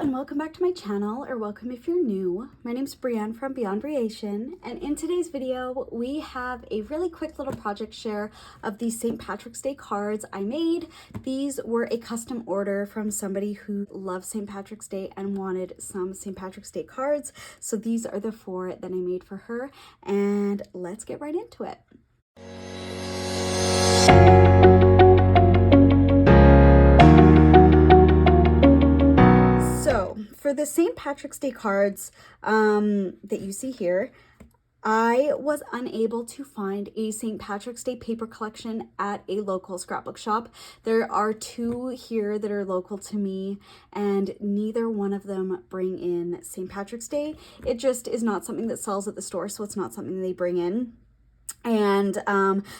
and welcome back to my channel, or welcome if you're new. My name's Brianne from Beyond Briation, and in today's video we have a really quick little project share of these St. Patrick's Day cards I made. These were a custom order from somebody who loves St. Patrick's Day and wanted some St. Patrick's Day cards, so these are the 4 that I made for her, and let's get right into it. For the St. Patrick's Day cards that you see here, I was unable to find a St. Patrick's Day paper collection at a local scrapbook shop. There are 2 here that are local to me, and neither one of them bring in St. Patrick's Day. It just is not something that sells at the store, so it's not something they bring in. And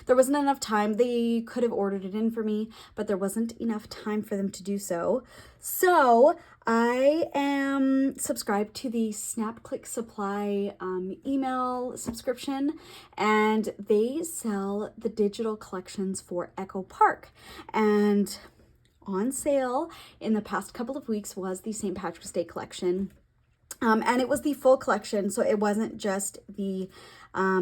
there wasn't enough time. They could have ordered it in for me, but there wasn't enough time for them to do so. So I am subscribed to the Snap Click Supply email subscription, and they sell the digital collections for Echo Park. And on sale in the past couple of weeks was the St. Patrick's Day collection. And it was the full collection, so it wasn't just the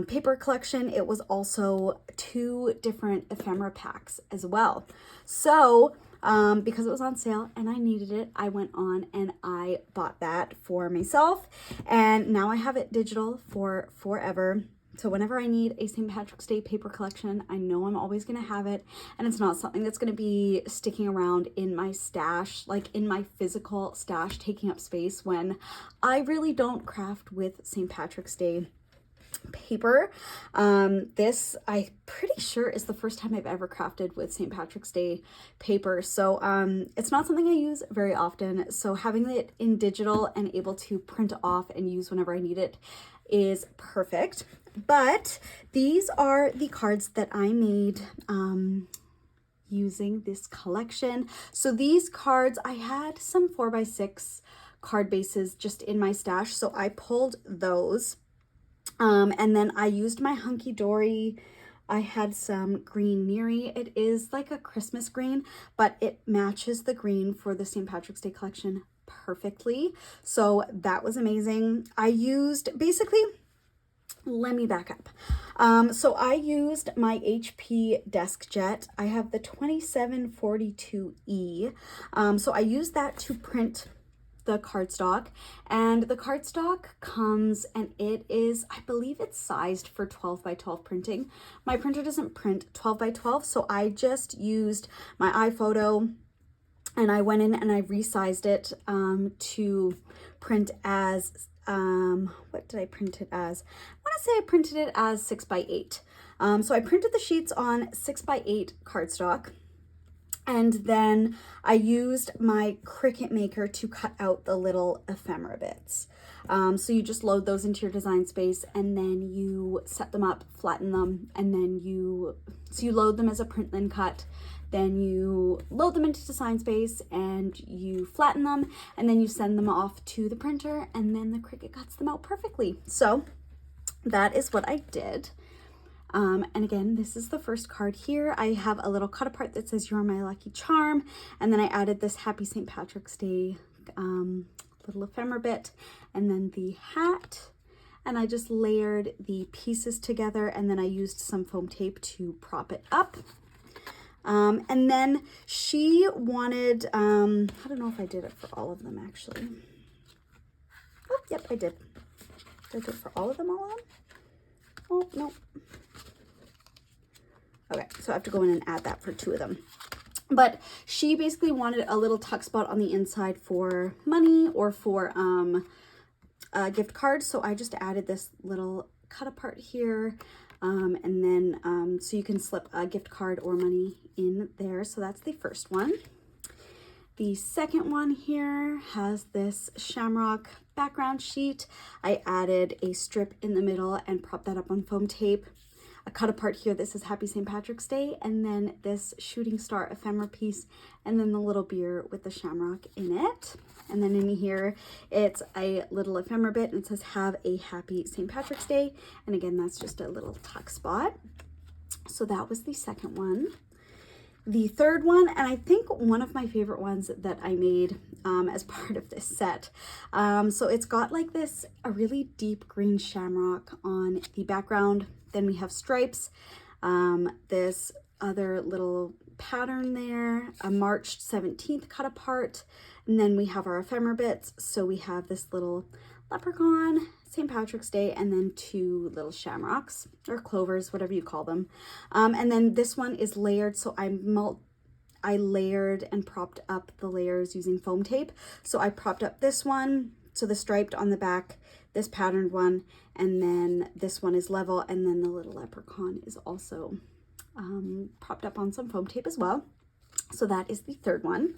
paper collection, it was also 2 different ephemera packs as well. So because it was on sale and I needed it, I went on and I bought that for myself, and now I have it digital for forever. So whenever I need a St. Patrick's Day paper collection, I know I'm always going to have it, and it's not something that's going to be sticking around in my stash, like in my physical stash, taking up space when I really don't craft with St. Patrick's Day paper. This, I'm pretty sure, is the first time I've ever crafted with St. Patrick's Day paper, so it's not something I use very often, so having it in digital and able to print off and use whenever I need it is perfect. But these are the cards that I made using this collection. So these cards, I had some 4x6 card bases just in my stash, so I pulled those. And then I used my Hunky Dory. I had some green Miri. It is like a Christmas green, but it matches the green for the St. Patrick's Day collection perfectly. So that was amazing. I used basically, let me back up. So I used my HP DeskJet. I have the 2742E. So I used that to print the cardstock, and the cardstock comes, and it is, I believe it's sized for 12x12 printing. My printer doesn't print 12x12, so I just used my iPhoto and I went in and I resized it to print as what did I print it as? I want to say I printed it as 6x8. So I printed the sheets on 6x8 cardstock. And then I used my Cricut Maker to cut out the little ephemera bits. So you just load those into your design space, and then you set them up, flatten them, and then you load them as a print then cut. Then you load them into design space and you flatten them, and then you send them off to the printer, and then the Cricut cuts them out perfectly. So that is what I did. And again, this is the first card here. I have a little cut apart that says "You're my lucky charm," and then I added this Happy St. Patrick's Day little ephemera bit, and then the hat, and I just layered the pieces together, and then I used some foam tape to prop it up. And then she wanted, I don't know if I did it for all of them actually. Oh, yep, I did. Did I do it for all of them? Oh, no. Okay, so I have to go in and add that for 2 of them. But she basically wanted a little tuck spot on the inside for money or for a gift card. So I just added this little cut apart here. And then so you can slip a gift card or money in there. So that's the first one. The second one here has this shamrock background sheet. I added a strip in the middle and propped that up on foam tape. A cut apart here that says Happy St. Patrick's Day, and then this shooting star ephemera piece, and then the little beer with the shamrock in it. And then in here, it's a little ephemera bit, and it says "Have a Happy St. Patrick's Day." And again, that's just a little tuck spot. So that was the second one. the third one, and I think one of my favorite ones that I made as part of this set. So it's got like this, a really deep green shamrock on the background. Then we have stripes, this other little pattern there, a March 17th cut apart, and then we have our ephemera bits. So we have this little leprechaun, St. Patrick's Day, and then two little shamrocks or clovers, whatever you call them. And then this one is layered, so I layered and propped up the layers using foam tape. So I propped up this one, so the striped on the back, this patterned one, and then this one is level, and then the little leprechaun is also propped up on some foam tape as well. So that is the third one.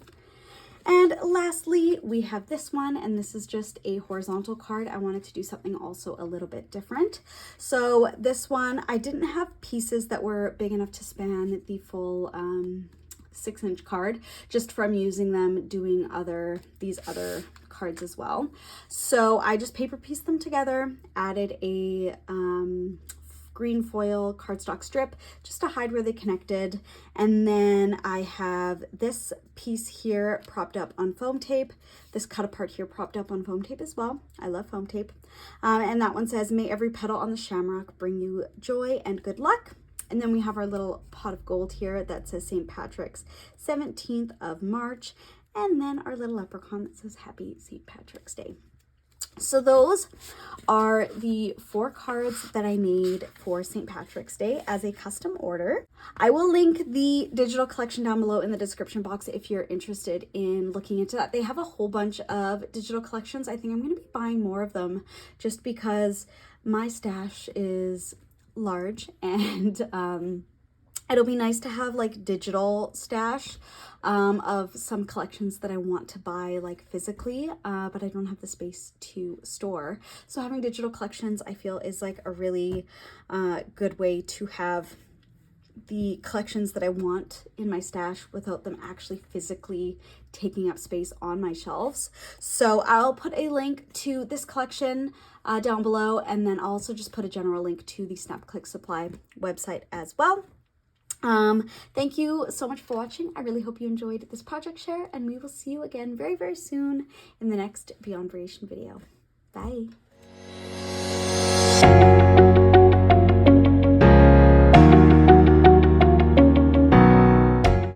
And lastly, we have this one, and this is just a horizontal card. I wanted to do something also a little bit different. So this one, I didn't have pieces that were big enough to span the full 6-inch card, just from using them doing these other cards as well. So I just paper pieced them together, added a green foil cardstock strip just to hide where they connected, and then I have this piece here propped up on foam tape, this cut apart here propped up on foam tape as well. I love foam tape. And that one says, "May every petal on the shamrock bring you joy and good luck." And then we have our little pot of gold here that says St. Patrick's 17th of March, and then our little leprechaun that says Happy St. Patrick's Day. So those are the 4 cards that I made for St. Patrick's Day as a custom order. I will link the digital collection down below in the description box if you're interested in looking into that. They have a whole bunch of digital collections. I think I'm going to be buying more of them just because my stash is large, and it'll be nice to have like digital stash of some collections that I want to buy like physically, but I don't have the space to store. So having digital collections, I feel, is like a really good way to have the collections that I want in my stash without them actually physically taking up space on my shelves. So I'll put a link to this collection down below, and then I'll also just put a general link to the Snap Click Supply website as well. Thank you so much for watching. I really hope you enjoyed this project share, and we will see you again very, very soon in the next Beyond Variation video. Bye.